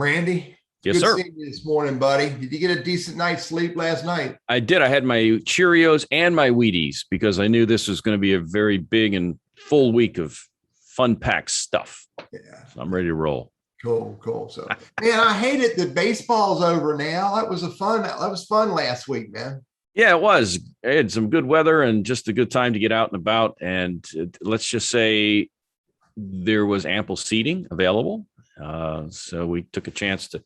Randy, Yes, good sir. seeing you this morning, buddy. Did you get a decent night's sleep last night? I did. I had my Cheerios and my Wheaties because I knew this was going to be a very big and full week of fun packed stuff. Yeah. So I'm ready to roll. Cool. So, man, I hate it that baseball's over now. That was fun last week, man. Yeah, it was. I had some good weather and just a good time to get out and about. And let's just say there was ample seating available. So we took a chance to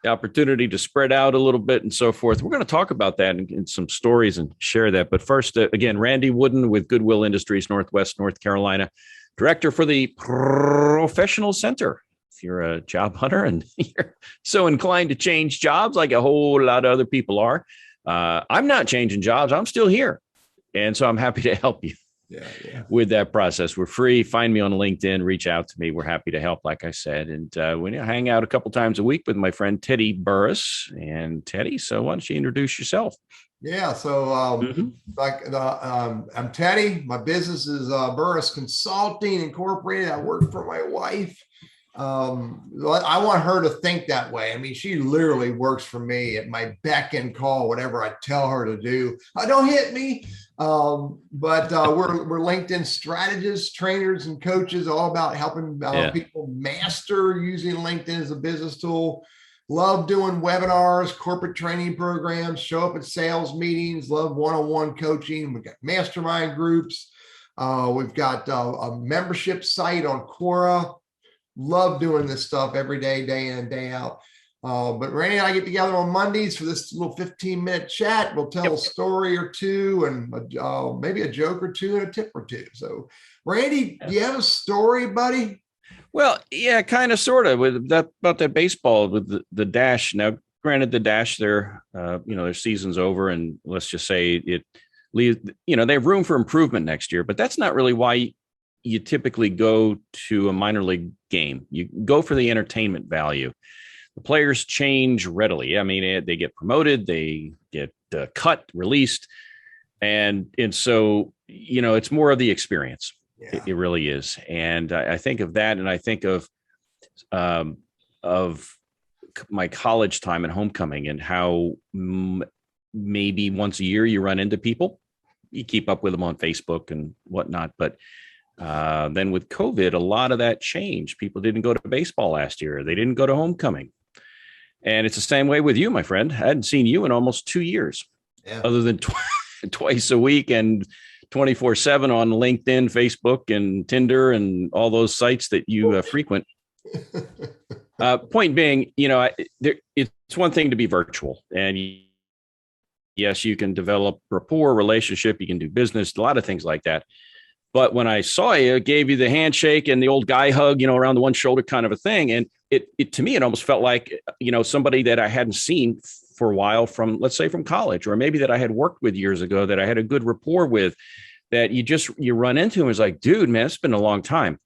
the opportunity to spread out a little bit and so forth. We're going to talk about that in some stories and share that. But first, again, Randy Wooden with Goodwill Industries, Northwest North Carolina, director for the Professional Center. If you're a job hunter and you're so inclined to change jobs like a whole lot of other people are, I'm not changing jobs. I'm still here. And so I'm happy to help you. With that process. We're free. Find me on LinkedIn, reach out to me. We're happy to help, like I said. And we hang out a couple times a week with my friend Teddy Burriss. And Teddy, so why don't you introduce yourself? Yeah, so I'm Teddy. My business is Burriss Consulting Incorporated. I work for my wife. I want her to think that way. I mean, she literally works for me at my beck and call, whatever I tell her to do. Don't hit me. But we're LinkedIn strategists, trainers, and coaches, all about helping people master using LinkedIn as a business tool. Love doing webinars, corporate training programs, show up at sales meetings, love one-on-one coaching. We've got mastermind groups. We've got a membership site on Quora. Love doing this stuff every day, day in and day out. But Randy and I get together on Mondays for this little 15-minute chat. We'll tell a story or two and maybe a joke or two and a tip or two. So, Randy, do you have a story, buddy? Well, yeah, kind of, sort of, with that about that baseball with the Dash. Now, granted, the Dash, their season's over, and let's just say it leaves. They have room for improvement next year, but that's not really why you typically go to a minor league game. You go for the entertainment value. The players change readily. I mean, they get promoted, they get cut, released. And so, it's more of the experience. Yeah. It really is. And I think of that. And I think of my college time and homecoming and how maybe once a year you run into people, you keep up with them on Facebook and whatnot. But then with COVID, a lot of that changed. People didn't go to baseball last year. They didn't go to homecoming. And it's the same way with you, my friend. I hadn't seen you in almost 2 years, other than twice a week and 24/7 on LinkedIn, Facebook, and Tinder, and all those sites that you frequent. Point being, it's one thing to be virtual. And yes, you can develop rapport, relationship, you can do business, a lot of things like that. But when I saw you, gave you the handshake and the old guy hug, around the one shoulder kind of a thing. And it to me, it almost felt like, somebody that I hadn't seen for a while from, let's say, from college, or maybe that I had worked with years ago, that I had a good rapport with, that you run into and it's like, dude, man, it's been a long time.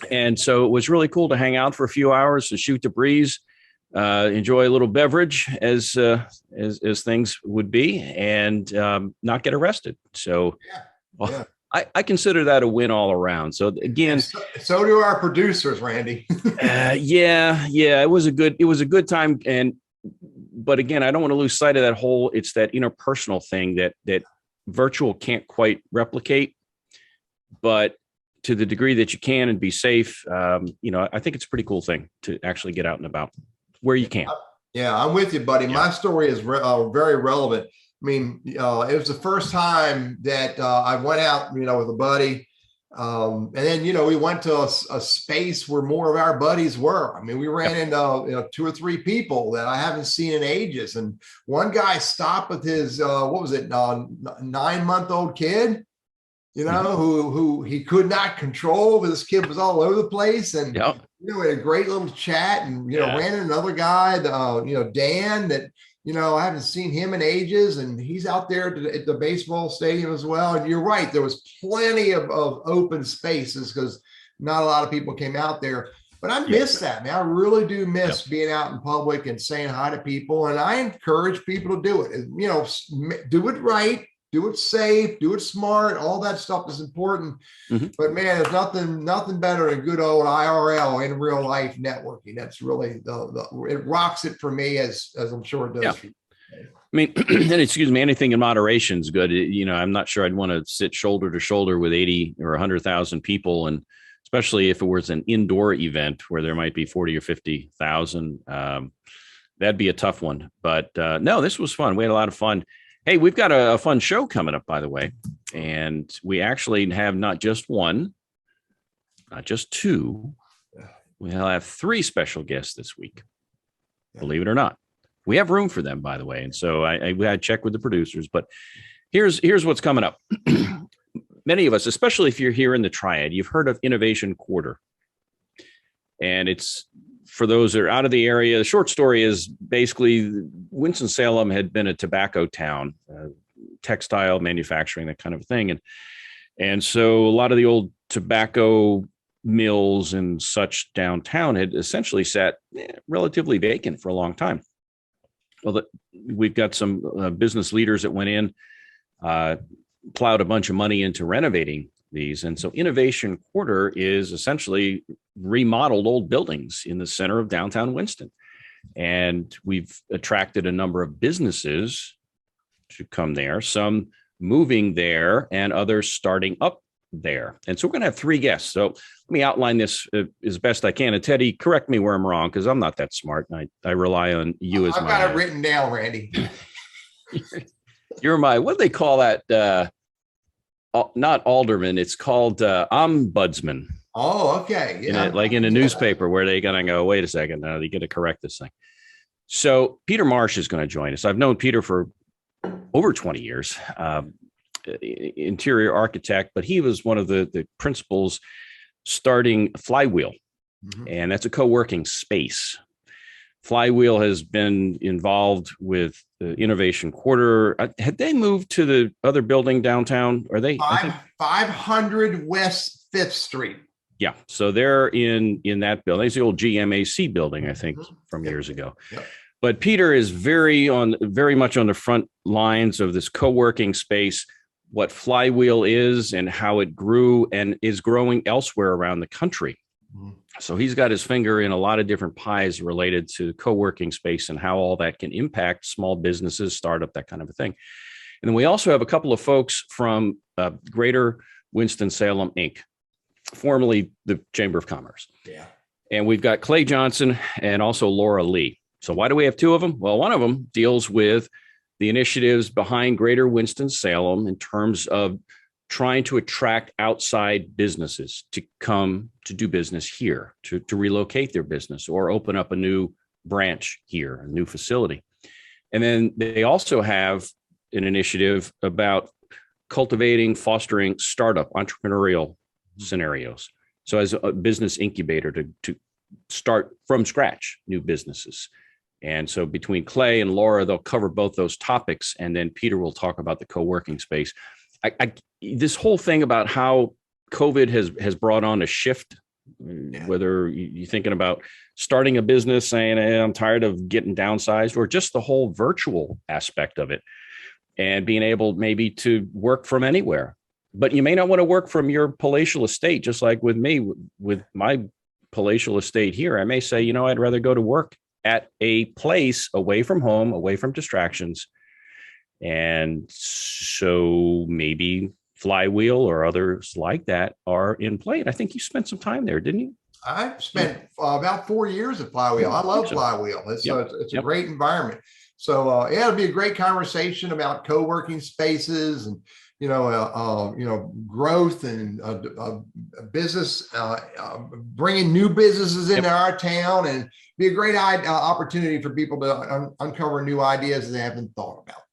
And so it was really cool to hang out for a few hours and shoot the breeze, enjoy a little beverage as things would be, and not get arrested. So I consider that a win all around. So again, so do our producers, Randy. It was a good time. But again, I don't want to lose sight of that whole, it's that interpersonal thing that virtual can't quite replicate, but to the degree that you can and be safe, I think it's a pretty cool thing to actually get out and about where you can. Yeah, I'm with you, buddy. My story is very relevant. I mean, it was the first time that I went out, with a buddy. And then, we went to a space where more of our buddies were. I mean, we ran into, 2 or 3 people that I haven't seen in ages. And one guy stopped with his, 9-month-old kid, who he could not control, but this kid was all over the place. And, we had a great little chat and, ran into another guy, Dan, that, I haven't seen him in ages, and he's out there at the baseball stadium as well. And you're right, there was plenty of open spaces because not a lot of people came out there. But I miss that, man. I really do miss being out in public and saying hi to people. And I encourage people to do it. Do it right. do it safe, do it smart. All that stuff is important. Mhm. But man, there's nothing better than good old IRL, in real life networking. That's really it rocks it for me, as I'm sure it does Yeah. for you. I mean, and excuse me, anything in moderation is good. I'm not sure I'd want to sit shoulder to shoulder with 80 or 100,000 people, and especially if it was an indoor event where there might be 40 or 50,000. That'd be a tough one. But no, this was fun. We had a lot of fun. Hey, we've got a fun show coming up, by the way. And we actually have not just one, not just two. We'll have three special guests this week, believe it or not. We have room for them, by the way. And so I had to check with the producers. But here's what's coming up. Many of us, especially if you're here in the Triad, you've heard of Innovation Quarter. And it's for those that are out of the area. The short story is basically Winston-Salem had been a tobacco town, textile manufacturing, that kind of thing. And so a lot of the old tobacco mills and such downtown had essentially sat relatively vacant for a long time. Well, we've got some business leaders that went in, plowed a bunch of money into renovating these. And so Innovation Quarter is essentially remodeled old buildings in the center of downtown Winston. And we've attracted a number of businesses to come there, some moving there and others starting up there. And so we're going to have three guests. So let me outline this as best I can. And Teddy, correct me where I'm wrong, because I'm not that smart. I rely on you as I've got it written down, Randy. You're my, what do they call that? Not alderman. It's called ombudsman. Oh, okay. Yeah. Like in a newspaper where they're going to go, wait a second, they got to correct this thing. So Peter Marsh is going to join us. I've known Peter for over 20 years. Interior architect, but he was one of the principals starting Flywheel, and that's a co-working space. Flywheel has been involved with the Innovation Quarter. Had they moved to the other building downtown? Are they 500 West 5th Street? Yeah, so they're in that building. It's the old GMAC building, I think, from years ago. Yep. But Peter is very much on the front lines of this co-working space, what Flywheel is and how it grew and is growing elsewhere around the country. So he's got his finger in a lot of different pies related to co-working space and how all that can impact small businesses, startup, that kind of a thing. And then we also have a couple of folks from Greater Winston-Salem, Inc., formerly the Chamber of Commerce. Yeah. And we've got Clay Johnson and also Laura Lee. So why do we have two of them? Well, one of them deals with the initiatives behind Greater Winston-Salem in terms of trying to attract outside businesses to come to do business here, to relocate their business or open up a new branch here, a new facility. And then they also have an initiative about cultivating, fostering startup entrepreneurial scenarios. So as a business incubator to start from scratch new businesses. And so between Clay and Laura, they'll cover both those topics. And then Peter will talk about the co-working space. This whole thing about how COVID has brought on a shift, whether you're thinking about starting a business saying, hey, I'm tired of getting downsized, or just the whole virtual aspect of it and being able maybe to work from anywhere. But you may not want to work from your palatial estate, just like with me, with my palatial estate here. I may say, I'd rather go to work at a place away from home, away from distractions. And so maybe Flywheel or others like that are in play. And I think you spent some time there, didn't you? I spent about 4 years at Flywheel. I love Flywheel. It's a great environment. So it'll be a great conversation about co-working spaces and growth and business, bringing new businesses into our town, and be a great opportunity for people to uncover new ideas that they haven't thought about.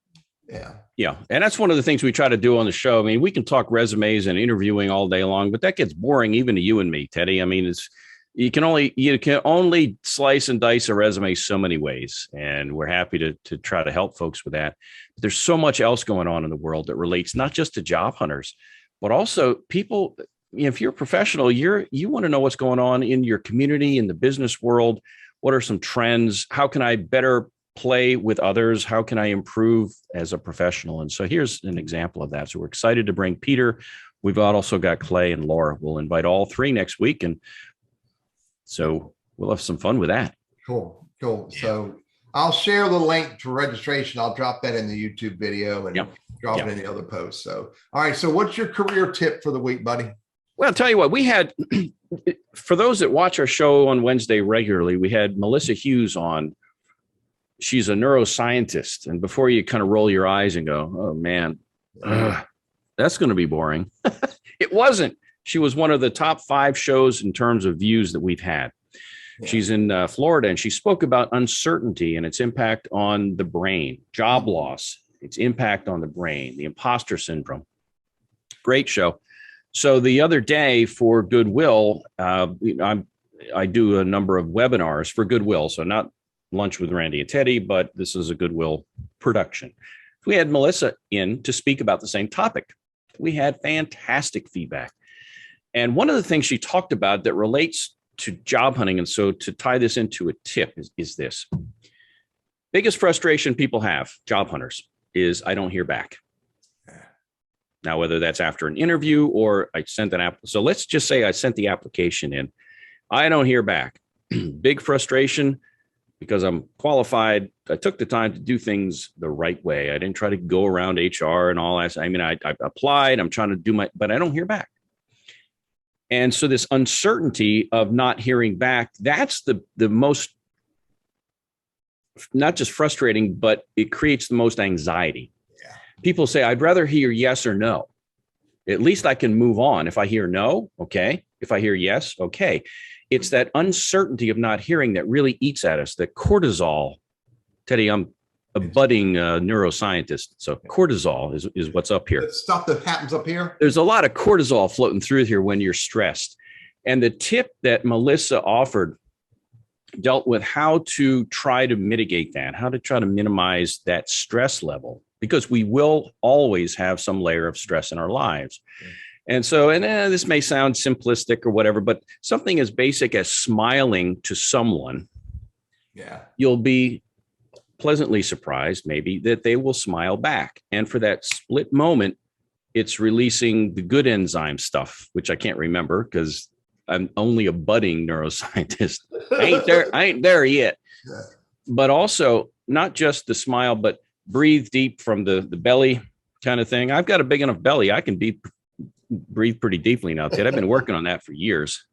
Yeah. And that's one of the things we try to do on the show. I mean, we can talk resumes and interviewing all day long, but that gets boring even to you and me, Teddy. I mean, you can only slice and dice a resume so many ways. And we're happy to try to help folks with that. But there's so much else going on in the world that relates not just to job hunters, but also people. If you're a professional, you want to know what's going on in your community, in the business world. What are some trends? How can I better play with others? How can I improve as a professional? And so here's an example of that. So we're excited to bring Peter. We've also got Clay and Laura. We'll invite all three next week. And so we'll have some fun with that. Cool. Cool. Yeah. So I'll share the link to registration. I'll drop that in the YouTube video and drop it in the other posts. So, all right. So what's your career tip for the week, buddy? Well, I'll tell you what, we had, for those that watch our show on Wednesday regularly, we had Melissa Hughes on. She's a neuroscientist. And before you kind of roll your eyes and go, oh man, that's going to be boring. It wasn't. She was one of the top 5 shows in terms of views that we've had. Yeah. She's in Florida, and she spoke about uncertainty and its impact on the brain, job loss, its impact on the brain, the imposter syndrome. Great show. So the other day for Goodwill, I do a number of webinars for Goodwill. So not Lunch with Randy and Teddy, but this is a Goodwill production. We had Melissa in to speak about the same topic. We had fantastic feedback. And one of the things she talked about that relates to job hunting, and so to tie this into a tip is this. Biggest frustration people have, job hunters, is I don't hear back. Now, whether that's after an interview or I sent an app. So let's just say I sent the application in. I don't hear back. Big frustration because I'm qualified. I took the time to do things the right way. I didn't try to go around HR and all that. I mean, I applied, I'm trying to do but I don't hear back. And so this uncertainty of not hearing back, that's the most, not just frustrating, but it creates the most anxiety. Yeah. People say, I'd rather hear yes or no. At least I can move on. If I hear no, okay. If I hear yes, okay. It's that uncertainty of not hearing that really eats at us. The cortisol, Teddy, I'm a budding neuroscientist. So cortisol is what's up here. The stuff that happens up here. There's a lot of cortisol floating through here when you're stressed. And the tip that Melissa offered dealt with how to try to mitigate that, how to try to minimize that stress level, because we will always have some layer of stress in our lives. And so, this may sound simplistic or whatever, but something as basic as smiling to someone, you'll be pleasantly surprised maybe that they will smile back. And for that split moment, it's releasing the good enzyme stuff, which I can't remember because I'm only a budding neuroscientist. I ain't there yet. Yeah. But also not just the smile, but breathe deep from the belly kind of thing. I've got a big enough belly. I can breathe pretty deeply now, Ted. I've been working on that for years.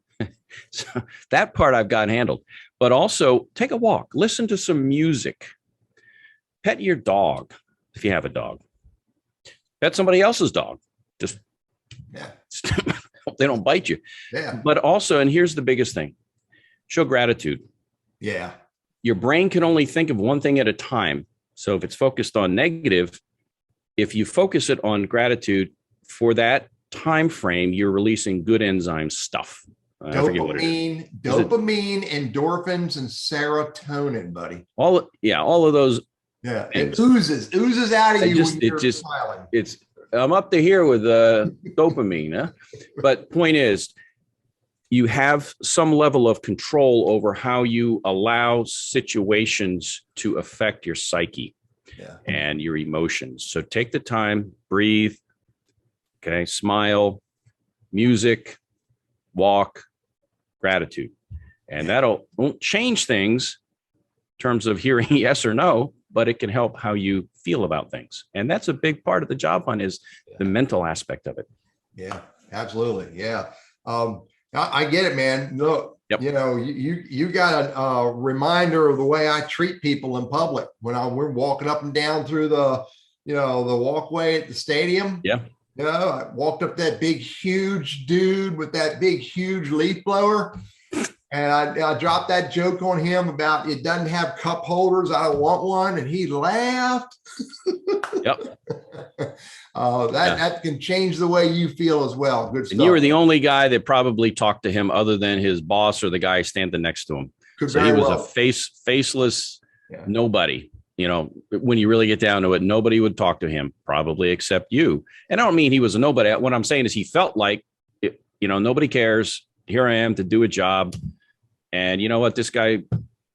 So that part I've got handled. But also take a walk, listen to some music. Pet your dog if you have a dog. Pet somebody else's dog. Just hope they don't bite you. Yeah. But also, and here's the biggest thing, show gratitude. Yeah. Your brain can only think of one thing at a time. So if it's focused on negative, if you focus it on gratitude for that time frame, you're releasing good enzyme stuff. Dopamine, endorphins, and serotonin, buddy. All of those. Yeah, it oozes out of you when you're smiling. I'm up to here with dopamine, huh? But point is, you have some level of control over how you allow situations to affect your psyche and your emotions. So take the time, breathe, okay, smile, music, walk, gratitude. And won't change things in terms of hearing yes or no, but it can help how you feel about things. And that's a big part of the job hunt is the mental aspect of it. Yeah, absolutely. Yeah. I get it, man. Look, you got a reminder of the way I treat people in public when we're walking up and down through the walkway at the stadium. Yeah. I walked up that big, huge dude with that big, huge leaf blower. And I dropped that joke on him about it doesn't have cup holders. I don't want one. And he laughed. Yep. That can change the way you feel as well. Good stuff. And you were the only guy that probably talked to him other than his boss or the guy standing next to him. So he was a faceless nobody. When you really get down to it, nobody would talk to him probably except you. And I don't mean he was a nobody. What I'm saying is he felt like, nobody cares. Here I am to do a job. And you know what? This guy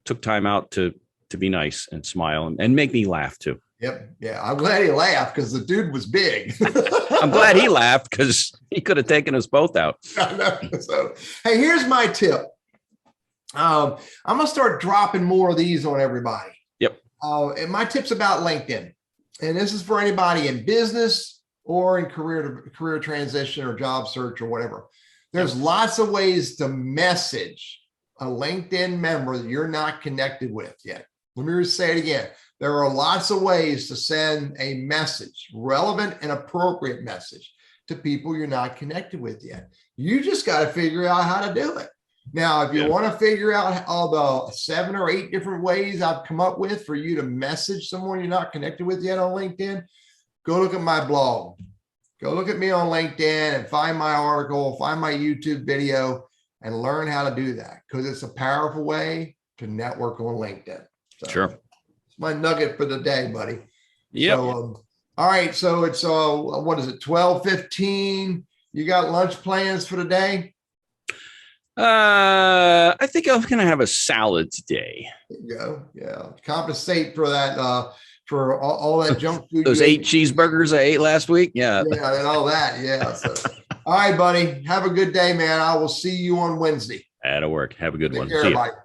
took time out to to be nice and smile and make me laugh too. Yep. Yeah. I'm glad he laughed because the dude was big. I'm glad he laughed because he could have taken us both out. I know. So, hey, here's my tip. I'm going to start dropping more of these on everybody. Yep. And my tip's about LinkedIn. And this is for anybody in business or in career transition or job search or whatever. There's lots of ways to message a LinkedIn member that you're not connected with yet. Let me just say it again. There are lots of ways to send a message, relevant and appropriate message to people you're not connected with yet. You just got to figure out how to do it. Now, if you want to figure out all the 7 or 8 different ways I've come up with for you to message someone you're not connected with yet on LinkedIn, go look at my blog. Go look at me on LinkedIn and find my article, find my YouTube video, and learn how to do that because it's a powerful way to network on LinkedIn. So, sure. It's my nugget for the day, buddy. Yeah. So, all right. So it's, what is it, 12:15? You got lunch plans for the day? I think I'm going to have a salad today. There you go. Yeah. Compensate for that, for all that junk food. Those 8 cheeseburgers I ate last week. Yeah. Yeah. And all that. Yeah. So, all right, buddy. Have a good day, man. I will see you on Wednesday. That'll work. Have a good one. Take care, See ya. everybody.